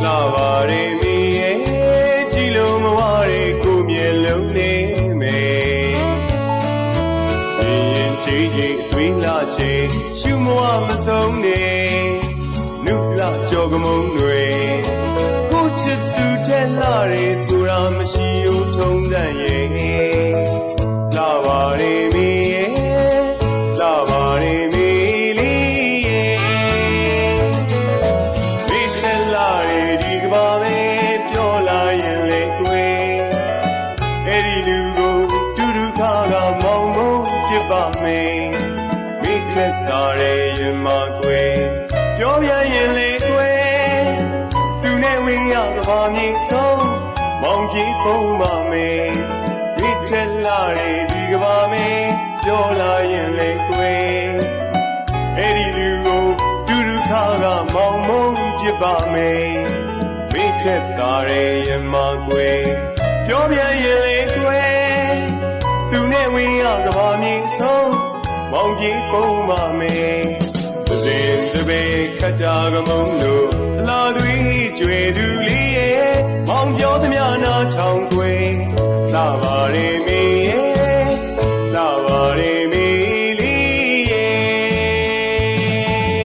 လာပါရေမီရဲ့ကြည်လုံးမဝရဲကိုမျက်လုံးနဲ့မယ်ရင်ကြီးကြီးအသွေးလာချေရှုမဝမဆုံးနဲ့နုလာကြောကမုံတွေကိုချစ်သူတဲ့လာရဲဆိုတာမရှိဦးထုံးစံရဲ့လာပါရေမီရဲ့လာပါရေမီလေးရဲ့မိထလာရဲဒီကဘာပဲပြောလာရင်လေကွယ်အဲ့ဒီလူကိုတူတူခါကမောင်မောင်ပြပါမယ်မိထလာရဲရင်မကွယ်ပြောပြရင်လေကွယ်သူနဲ့ဝင်ရကဘာမြင့်ဆုံးမောင်ကြီးပုံပါမယ်မိထလာရဲဒီကဘာပဲပြောလာရင်လေကွယ်အဲ့ဒီလူကိုတူတူခါကမောင်မောင်ပြပါမယ်မိထလာရဲရင်မကွယ်ပြောပြရင်လေကွယ်သူနဲ့ဝင်ရကဘာမြင့်ဆုံးမောင်ကြီးပုံပါမယ်စင်တပေခတ်တာကမုံလို့အလားသွေးကြွယ်သူလေးရဲ့မောင်ပြောသမျှနာထောင်ခွေလာပါရေမီ